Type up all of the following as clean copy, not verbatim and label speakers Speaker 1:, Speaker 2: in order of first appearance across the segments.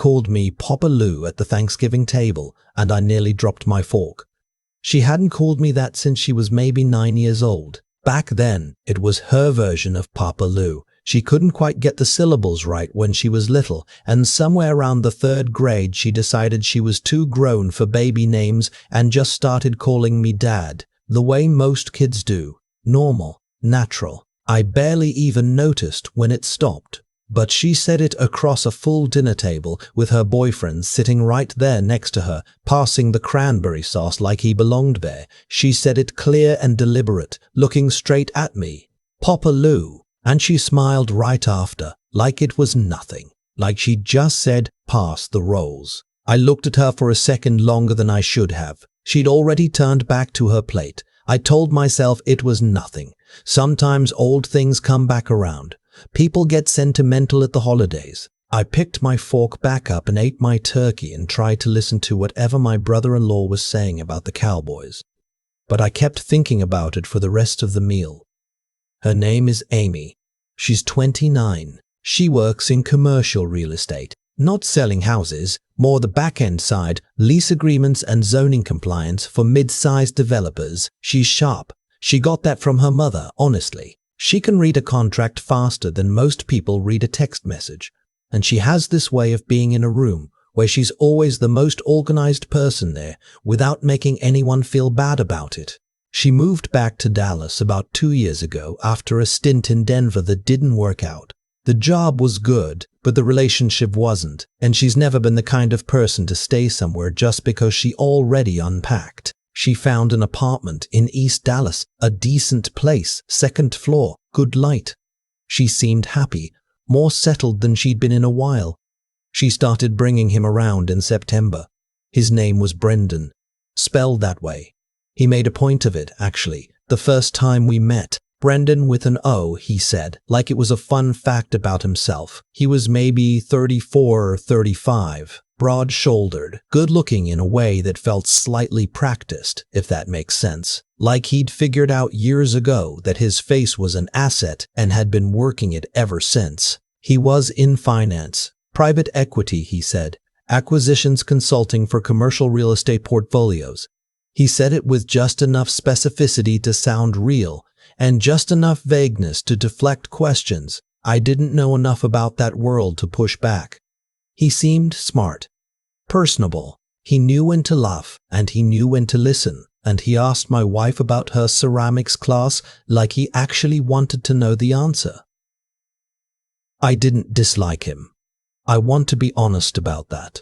Speaker 1: called me Poppa at the Thanksgiving table, and I nearly dropped my fork. She hadn't called me that since she was maybe 9 years old. Back then, it was her version of Poppa. She couldn't quite get the syllables right when she was little, and somewhere around the 3rd grade she decided she was too grown for baby names and just started calling me Dad, the way most kids do. Normal, natural. I barely even noticed when it stopped. But she said it across a full dinner table with her boyfriend sitting right there next to her, passing the cranberry sauce like he belonged there. She said it clear and deliberate, looking straight at me. Poppa, and she smiled right after, like it was nothing, like she'd just said, pass the rolls. I looked at her for a second longer than I should have. She'd already turned back to her plate. I told myself it was nothing. Sometimes old things come back around. People get sentimental at the holidays. I picked my fork back up and ate my turkey and tried to listen to whatever my brother-in-law was saying about the Cowboys. But I kept thinking about it for the rest of the meal. Her name is Amy. She's 29. She works in commercial real estate, not selling houses, more the back-end side, lease agreements and zoning compliance for mid-sized developers. She's sharp. She got that from her mother, honestly. She can read a contract faster than most people read a text message, and she has this way of being in a room where she's always the most organized person there without making anyone feel bad about it. She moved back to Dallas about 2 years ago after a stint in Denver that didn't work out. The job was good, but the relationship wasn't, and she's never been the kind of person to stay somewhere just because she already unpacked. She found an apartment in East Dallas, a decent place, 2nd floor, good light. She seemed happy, more settled than she'd been in a while. She started bringing him around in September. His name was Brendan, spelled that way. He made a point of it, actually, the first time we met. Brendan with an O, he said, like it was a fun fact about himself. He was maybe 34 or 35. Broad-shouldered, good-looking in a way that felt slightly practiced, if that makes sense. Like he'd figured out years ago that his face was an asset and had been working it ever since. He was in finance. Private equity, he said. Acquisitions consulting for commercial real estate portfolios. He said it with just enough specificity to sound real, and just enough vagueness to deflect questions. I didn't know enough about that world to push back. He seemed smart, personable. He knew when to laugh, and he knew when to listen, and he asked my wife about her ceramics class like he actually wanted to know the answer. I didn't dislike him. I want to be honest about that.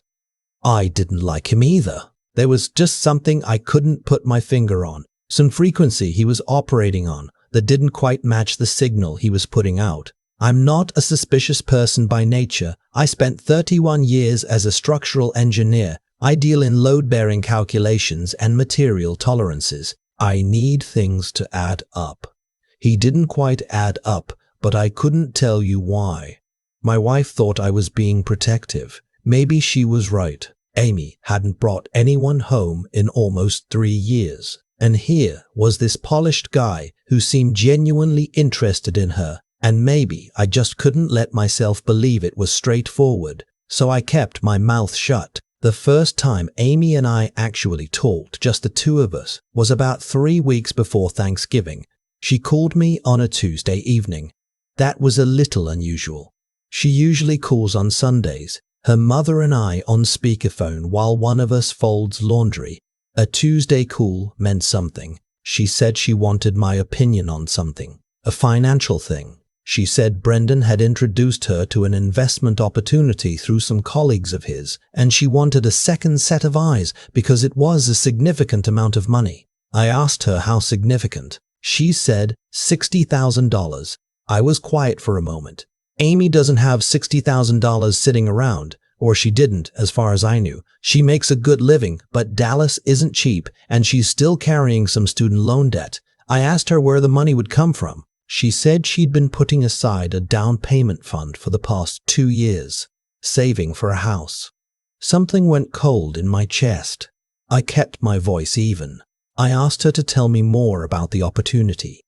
Speaker 1: I didn't like him either. There was just something I couldn't put my finger on, some frequency he was operating on that didn't quite match the signal he was putting out. I'm not a suspicious person by nature. I spent 31 years as a structural engineer. I deal in load-bearing calculations and material tolerances. I need things to add up. He didn't quite add up, but I couldn't tell you why. My wife thought I was being protective. Maybe she was right. Amy hadn't brought anyone home in almost 3 years. And here was this polished guy who seemed genuinely interested in her. And maybe I just couldn't let myself believe it was straightforward, so I kept my mouth shut. The first time Amy and I actually talked, just the two of us, was about 3 weeks before Thanksgiving. She called me on a Tuesday evening. That was a little unusual. She usually calls on Sundays, her mother and I on speakerphone while one of us folds laundry. A Tuesday call meant something. She said she wanted my opinion on something, a financial thing. She said Brendan had introduced her to an investment opportunity through some colleagues of his, and she wanted a second set of eyes because it was a significant amount of money. I asked her how significant. She said $60,000. I was quiet for a moment. Amy doesn't have $60,000 sitting around, or she didn't, as far as I knew. She makes a good living, but Dallas isn't cheap, and she's still carrying some student loan debt. I asked her where the money would come from. She said she'd been putting aside a down payment fund for the past 2 years, saving for a house. Something went cold in my chest. I kept my voice even. I asked her to tell me more about the opportunity.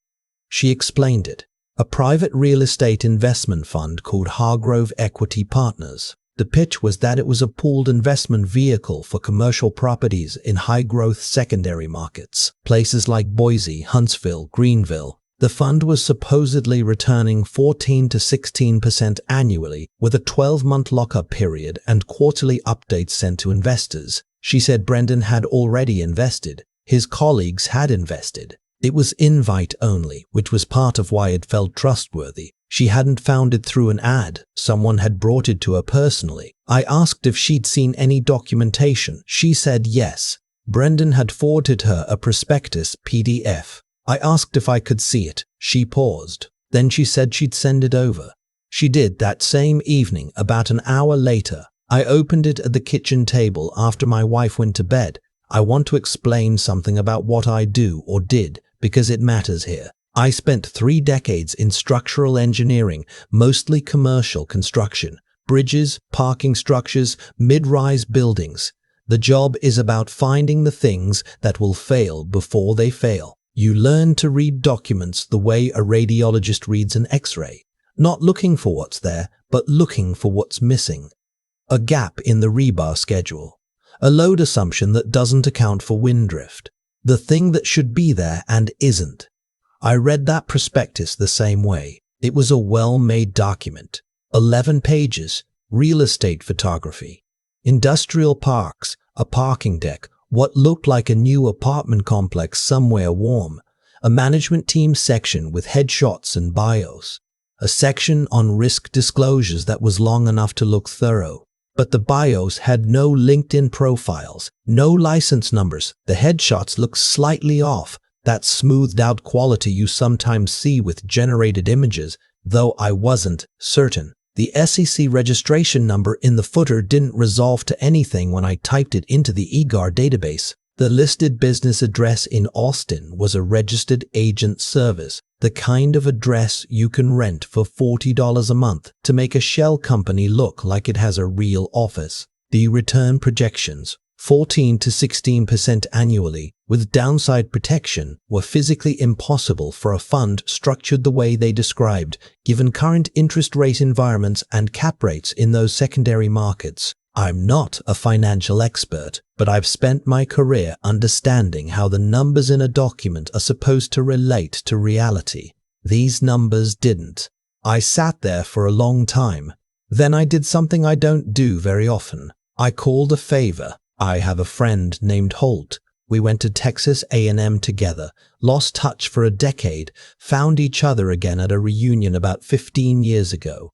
Speaker 1: She explained it. A private real estate investment fund called Hargrove Equity Partners. The pitch was that it was a pooled investment vehicle for commercial properties in high-growth secondary markets, places like Boise, Huntsville, Greenville. The fund was supposedly returning 14 to 16% annually with a 12-month lockup period and quarterly updates sent to investors. She said Brendan had already invested. His colleagues had invested. It was invite only, which was part of why it felt trustworthy. She hadn't found it through an ad. Someone had brought it to her personally. I asked if she'd seen any documentation. She said yes. Brendan had forwarded her a prospectus PDF. I asked if I could see it. She paused. Then she said she'd send it over. She did that same evening. About an hour later, I opened it at the kitchen table after my wife went to bed. I want to explain something about what I do or did because it matters here. I spent 3 decades in structural engineering, mostly commercial construction, bridges, parking structures, mid-rise buildings. The job is about finding the things that will fail before they fail. You learn to read documents the way a radiologist reads an X-ray, not looking for what's there, but looking for what's missing. A gap in the rebar schedule, a load assumption that doesn't account for wind drift, the thing that should be there and isn't. I read that prospectus the same way. It was a well-made document. 11 pages, real estate photography, industrial parks, a parking deck, what looked like a new apartment complex somewhere warm, a management team section with headshots and bios, a section on risk disclosures that was long enough to look thorough. But the bios had no LinkedIn profiles, no license numbers. The headshots looked slightly off, that smoothed-out quality you sometimes see with generated images, though I wasn't certain. The SEC registration number in the footer didn't resolve to anything when I typed it into the EGAR database. The listed business address in Austin was a registered agent service, the kind of address you can rent for $40 a month to make a shell company look like it has a real office. The return projections, 14 to 16% annually, with downside protection, were physically impossible for a fund structured the way they described, given current interest rate environments and cap rates in those secondary markets. I'm not a financial expert, but I've spent my career understanding how the numbers in a document are supposed to relate to reality. These numbers didn't. I sat there for a long time. Then I did something I don't do very often. I called a favor. I have a friend named Holt. We went to Texas A&M together, lost touch for a decade, found each other again at a reunion about 15 years ago.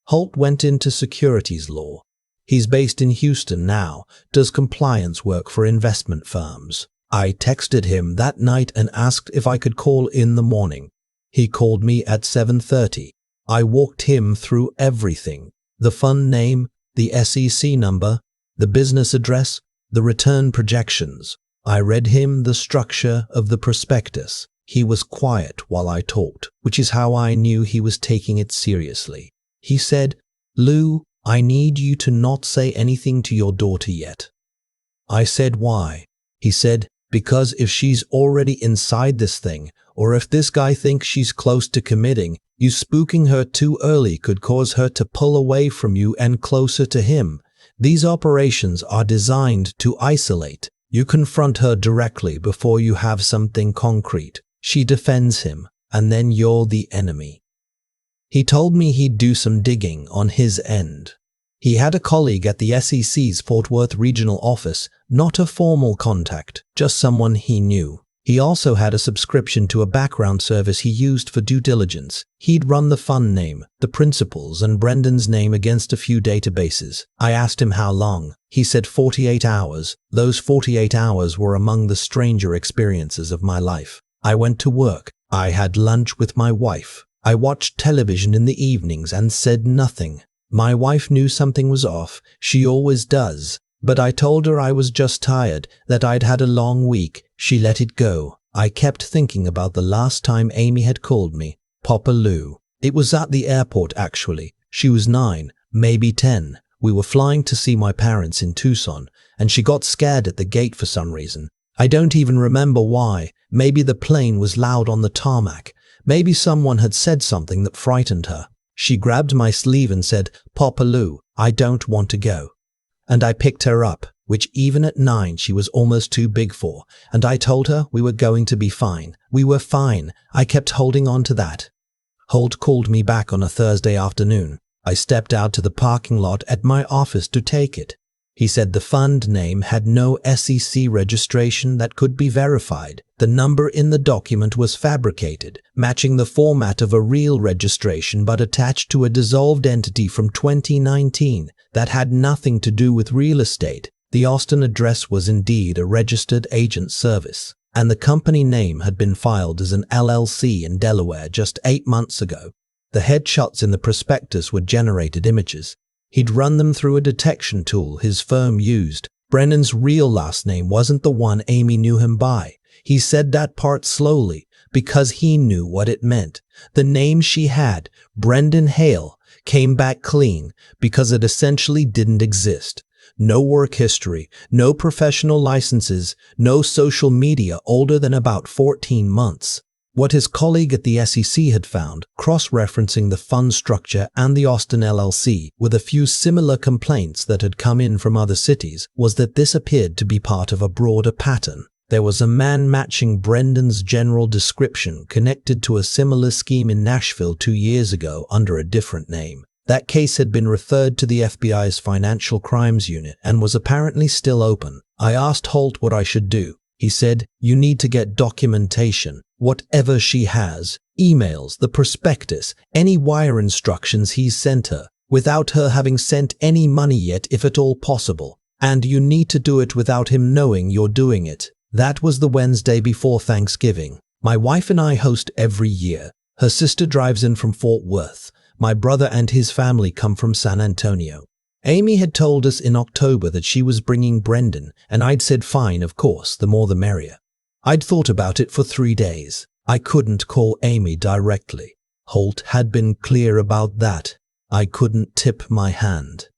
Speaker 1: Holt went into securities law. He's based in Houston now, does compliance work for investment firms. I texted him that night and asked if I could call in the morning. He called me at 7:30. I walked him through everything. The fund name, the SEC number, the business address, the return projections. I read him the structure of the prospectus. He was quiet while I talked, which is how I knew he was taking it seriously. He said, "Lou, I need you to not say anything to your daughter yet." I said, "Why?" He said, "Because if she's already inside this thing, or if this guy thinks she's close to committing, you spooking her too early could cause her to pull away from you and closer to him. These operations are designed to isolate. You confront her directly before you have something concrete. She defends him, and then you're the enemy." He told me he'd do some digging on his end. He had a colleague at the SEC's Fort Worth regional office, not a formal contact, just someone he knew. He also had a subscription to a background service he used for due diligence. He'd run the fund name, the principals, and Brendan's name against a few databases. I asked him how long. He said 48 hours. Those 48 hours were among the stranger experiences of my life. I went to work. I had lunch with my wife. I watched television in the evenings and said nothing. My wife knew something was off. She always does. But I told her I was just tired, that I'd had a long week. She let it go. I kept thinking about the last time Amy had called me, Poppa Lou. It was at the airport, actually. She was 9, maybe 10. We were flying to see my parents in Tucson, and she got scared at the gate for some reason. I don't even remember why. Maybe the plane was loud on the tarmac. Maybe someone had said something that frightened her. She grabbed my sleeve and said, "Poppa Lou, I don't want to go." And I picked her up, which even at 9 she was almost too big for, and I told her we were going to be fine. We were fine. I kept holding on to that. Holt called me back on a Thursday afternoon. I stepped out to the parking lot at my office to take it. He said the fund name had no SEC registration that could be verified. The number in the document was fabricated, matching the format of a real registration but attached to a dissolved entity from 2019 that had nothing to do with real estate. The Austin address was indeed a registered agent service, and the company name had been filed as an LLC in Delaware just 8 months ago. The headshots in the prospectus were generated images. He'd run them through a detection tool his firm used. Brennan's real last name wasn't the one Amy knew him by. He said that part slowly because he knew what it meant. The name she had, Brendan Hale, came back clean because it essentially didn't exist. No work history, no professional licenses, no social media older than about 14 months. What his colleague at the SEC had found, cross-referencing the fund structure and the Austin LLC with a few similar complaints that had come in from other cities, was that this appeared to be part of a broader pattern. There was a man matching Brendan's general description connected to a similar scheme in Nashville 2 years ago under a different name. That case had been referred to the FBI's Financial Crimes Unit and was apparently still open. I asked Holt what I should do. He said, "You need to get documentation. Whatever she has, emails, the prospectus, any wire instructions he's sent her, without her having sent any money yet if at all possible. And you need to do it without him knowing you're doing it." That was the Wednesday before Thanksgiving. My wife and I host every year. Her sister drives in from Fort Worth. My brother and his family come from San Antonio. Amy had told us in October that she was bringing Brendan, and I'd said fine, of course, the more the merrier. I'd thought about it for 3 days. I couldn't call Amy directly. Holt had been clear about that. I couldn't tip my hand.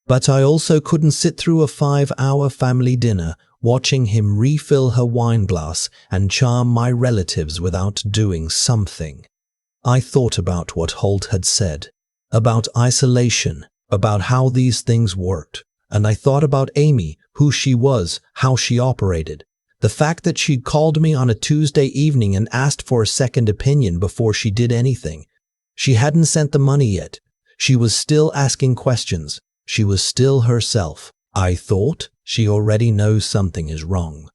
Speaker 1: But I also couldn't sit through a 5-hour family dinner watching him refill her wine glass and charm my relatives without doing something. I thought about what Holt had said, about isolation, about how these things worked, and I thought about Amy, who she was, how she operated. The fact that she'd called me on a Tuesday evening and asked for a second opinion before she did anything. She hadn't sent the money yet. She was still asking questions. She was still herself. I thought she already knows something is wrong.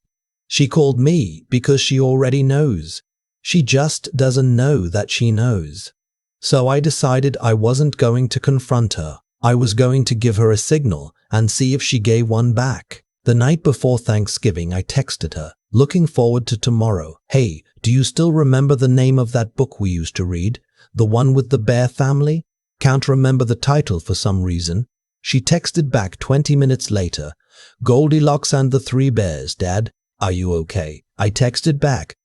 Speaker 1: She called me because she already knows. She just doesn't know that she knows. So I decided I wasn't going to confront her. I was going to give her a signal and see if she gave one back. The night before Thanksgiving, I texted her, looking forward to tomorrow. "Hey, do you still remember the name of that book we used to read? The one with the bear family? Can't remember the title for some reason." She texted back 20 minutes later, "Goldilocks and the Three Bears, Dad. Are you okay?" I texted back,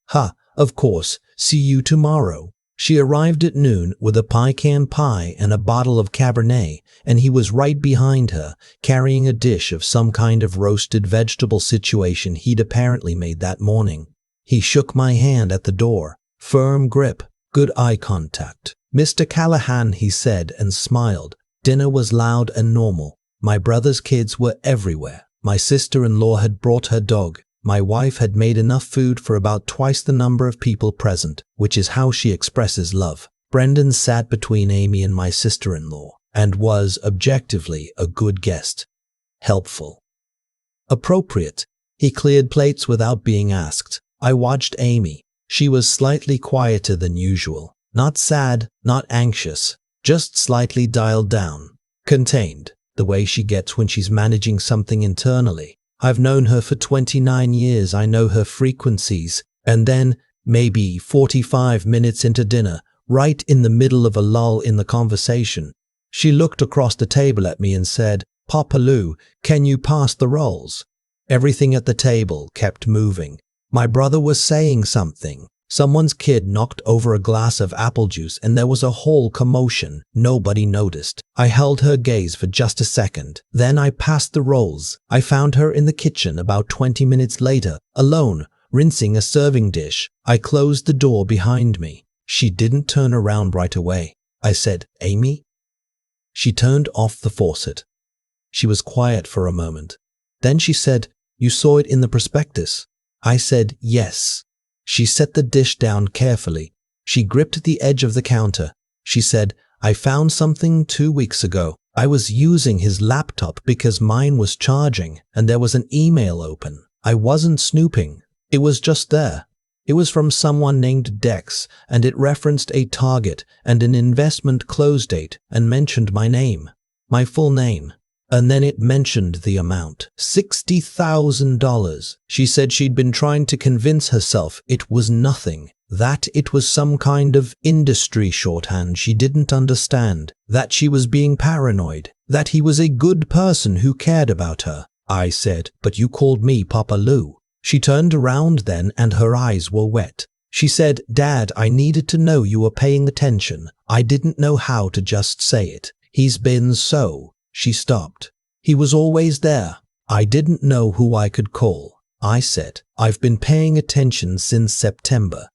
Speaker 1: of course, see you tomorrow." She arrived at noon with a pecan pie and a bottle of Cabernet, and he was right behind her, carrying a dish of some kind of roasted vegetable situation he'd apparently made that morning. He shook my hand at the door. Firm grip, good eye contact. "Mr. Callahan," he said and smiled. Dinner was loud and normal. My brother's kids were everywhere. My sister-in-law had brought her dog. My wife had made enough food for about twice the number of people present, which is how she expresses love. Brendan sat between Amy and my sister-in-law, and was, objectively, a good guest. Helpful. Appropriate. He cleared plates without being asked. I watched Amy. She was slightly quieter than usual. Not sad, not anxious, just slightly dialed down. Contained, the way she gets when she's managing something internally. I've known her for 29 years, I know her frequencies. And then, maybe 45 minutes into dinner, right in the middle of a lull in the conversation, she looked across the table at me and said, "Poppa Lou, can you pass the rolls?" Everything at the table kept moving. My brother was saying something. Someone's kid knocked over a glass of apple juice and there was a whole commotion. Nobody noticed. I held her gaze for just a second. Then I passed the rolls. I found her in the kitchen about 20 minutes later, alone, rinsing a serving dish. I closed the door behind me. She didn't turn around right away. I said, Amy? She turned off the faucet. She was quiet for a moment. Then she said, you saw it in the prospectus? I said, yes. She set the dish down carefully. She gripped the edge of the counter. She said, I found something 2 weeks ago. I was using his laptop because mine was charging and there was an email open. I wasn't snooping. It was just there. It was from someone named Dex and it referenced a target and an investment close date and mentioned my name, my full name. And then it mentioned the amount, $60,000. She said she'd been trying to convince herself it was nothing, that it was some kind of industry shorthand she didn't understand, that she was being paranoid, that he was a good person who cared about her. I said, but you called me Papa Lou. She turned around then and her eyes were wet. She said, Dad, I needed to know you were paying attention. I didn't know how to just say it. He's been so. She stopped. He was always there. I didn't know who I could call. I said, I've been paying attention since September.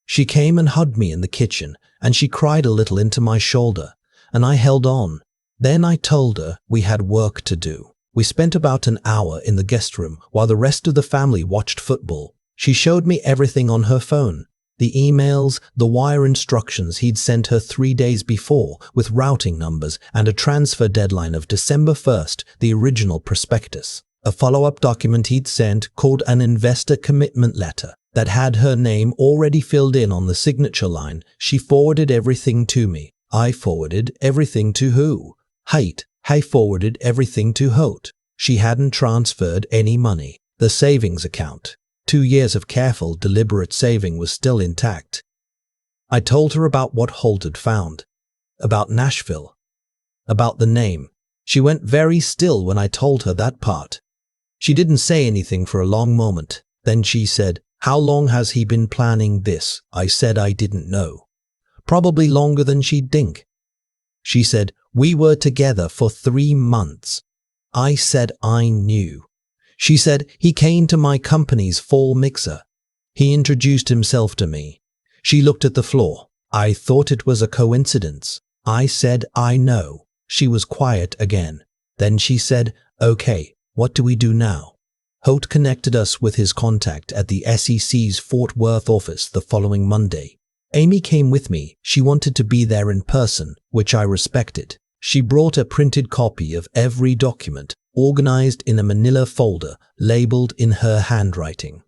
Speaker 1: She came and hugged me in the kitchen, and she cried a little into my shoulder, and I held on. Then I told her we had work to do. We spent about an hour in the guest room while the rest of the family watched football. She showed me everything on her phone. The emails, the wire instructions he'd sent her 3 days before with routing numbers and a transfer deadline of December 1st, the original prospectus. A follow-up document he'd sent called an investor commitment letter that had her name already filled in on the signature line. She forwarded everything to me. I forwarded everything to who? Haidt. I forwarded everything to Holt. She hadn't transferred any money. The savings account, 2 years of careful, deliberate saving, was still intact. I told her about what Holt had found, about Nashville, about the name. She went very still when I told her that part. She didn't say anything for a long moment. Then she said, how long has he been planning this? I said I didn't know. Probably longer than she'd think. She said, we were together for 3 months. I said I knew. She said, he came to my company's fall mixer. He introduced himself to me. She looked at the floor. I thought it was a coincidence. I said, I know. She was quiet again. Then she said, okay, what do we do now? Holt connected us with his contact at the SEC's Fort Worth office the following Monday. Amy came with me. She wanted to be there in person, which I respected. She brought a printed copy of every document, organized in a manila folder, labeled in her handwriting.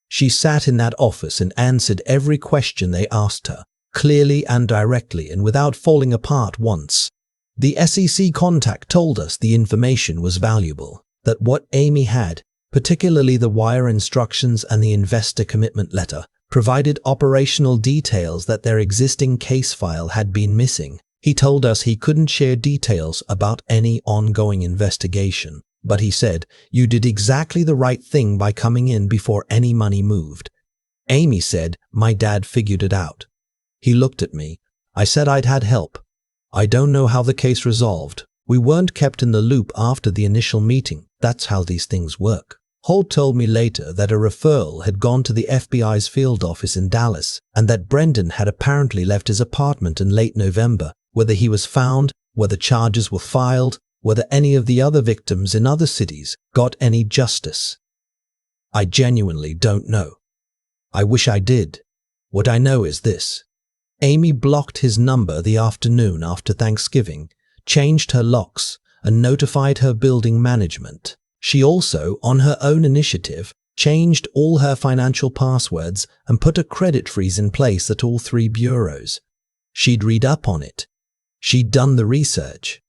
Speaker 1: She sat in that office and answered every question they asked her, clearly and directly and without falling apart once. The SEC contact told us the information was valuable, that what Amy had, particularly the wire instructions and the investor commitment letter, provided operational details that their existing case file had been missing. He told us he couldn't share details about any ongoing investigation, but he said, you did exactly the right thing by coming in before any money moved. Amy said, my dad figured it out. He looked at me. I said I'd had help. I don't know how the case resolved. We weren't kept in the loop after the initial meeting. That's how these things work. Holt told me later that a referral had gone to the FBI's field office in Dallas and that Brendan had apparently left his apartment in late November. Whether he was found, whether charges were filed, whether any of the other victims in other cities got any justice, I genuinely don't know. I wish I did. What I know is this. Amy blocked his number the afternoon after Thanksgiving, changed her locks, and notified her building management. She also, on her own initiative, changed all her financial passwords and put a credit freeze in place at all 3 bureaus. She'd read up on it. She'd done the research.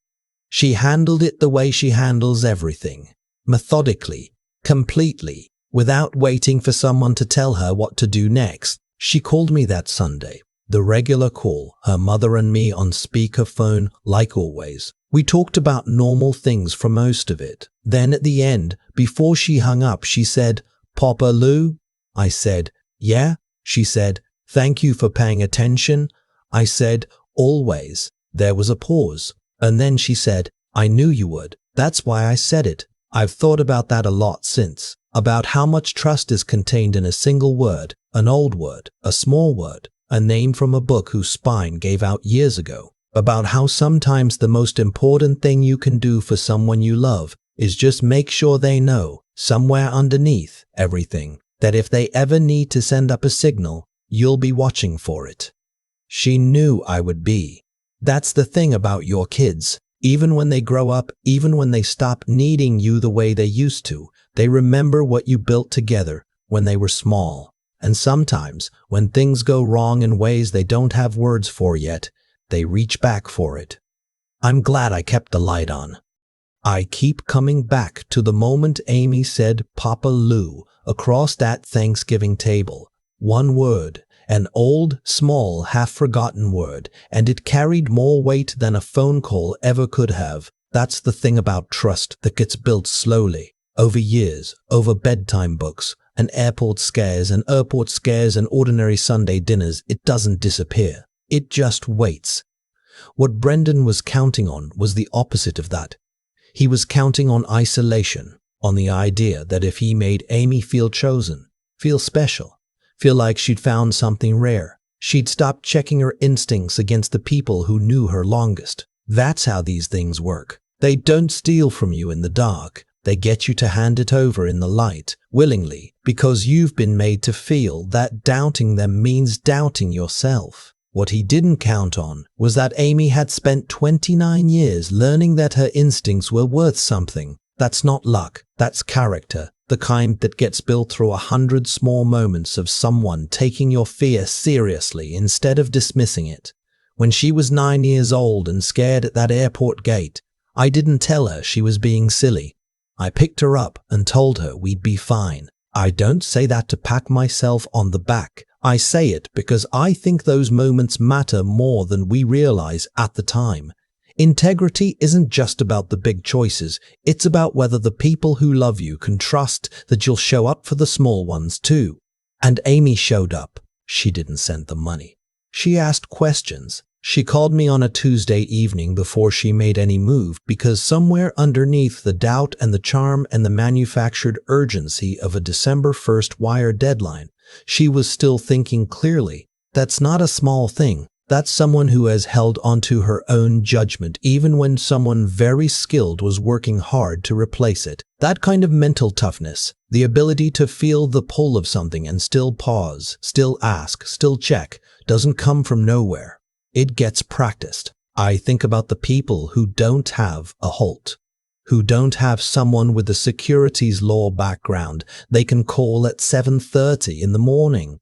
Speaker 1: She handled it the way she handles everything, methodically, completely, without waiting for someone to tell her what to do next. She called me that Sunday, the regular call, her mother and me on speakerphone like always. We talked about normal things for most of it. Then at the end, before she hung up, she said, Papa Lou? I said, yeah. She said, thank you for paying attention. I said, always. There was a pause. And then she said, I knew you would. That's why I said it. I've thought about that a lot since, about how much trust is contained in a single word, an old word, a small word, a name from a book whose spine gave out years ago. about how sometimes the most important thing you can do for someone you love is just make sure they know, somewhere underneath everything, that if they ever need to send up a signal, you'll be watching for it. She knew I would be. That's the thing about your kids. Even when they grow up, even when they stop needing you the way they used to, they remember what you built together when they were small. And sometimes, when things go wrong in ways they don't have words for yet, they reach back for it. I'm glad I kept the light on. I keep coming back to the moment Amy said Papa Lou across that Thanksgiving table. One word, an old, small, half-forgotten word, and it carried more weight than a phone call ever could have. That's the thing about trust that gets built slowly, over years, over bedtime books, and airport scares and ordinary Sunday dinners. It doesn't disappear. It just waits. What Brendan was counting on was the opposite of that. He was counting on isolation, on the idea that if he made Amy feel chosen, feel special, feel like she'd found something rare, she'd stop checking her instincts against the people who knew her longest. That's how these things work. They don't steal from you in the dark. They get you to hand it over in the light, willingly, because you've been made to feel that doubting them means doubting yourself. What he didn't count on was that Amy had spent 29 years learning that her instincts were worth something. That's not luck, that's character, the kind that gets built through 100 small moments of someone taking your fear seriously instead of dismissing it. When she was 9 years old and scared at that airport gate, I didn't tell her she was being silly. I picked her up and told her we'd be fine. I don't say that to pat myself on the back. I say it because I think those moments matter more than we realize at the time. Integrity isn't just about the big choices. It's about whether the people who love you can trust that you'll show up for the small ones too. And Amy showed up. She didn't send the money. She asked questions. She called me on a Tuesday evening before she made any move because somewhere underneath the doubt and the charm and the manufactured urgency of a December 1st wire deadline, she was still thinking clearly. That's not a small thing. That's someone who has held onto her own judgment even when someone very skilled was working hard to replace it. That kind of mental toughness, the ability to feel the pull of something and still pause, still ask, still check, doesn't come from nowhere. It gets practiced. I think about the people who don't have a Holt, who don't have someone with a securities law background they can call at 7:30 in the morning.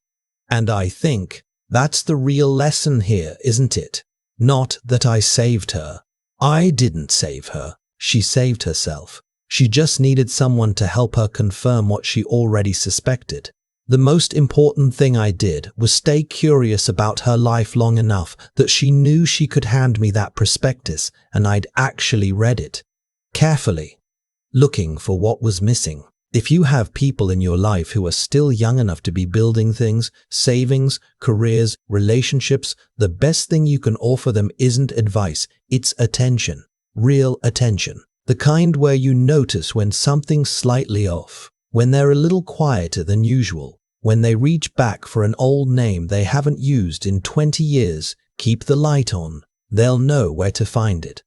Speaker 1: And I think that's the real lesson here, isn't it? Not that I saved her. I didn't save her. She saved herself. She just needed someone to help her confirm what she already suspected. The most important thing I did was stay curious about her life long enough that she knew she could hand me that prospectus and I'd actually read it. Carefully, looking for what was missing. If you have people in your life who are still young enough to be building things, savings, careers, relationships, the best thing you can offer them isn't advice, it's attention. Real attention. The kind where you notice when something's slightly off, when they're a little quieter than usual, when they reach back for an old name they haven't used in 20 years. Keep the light on. They'll know where to find it.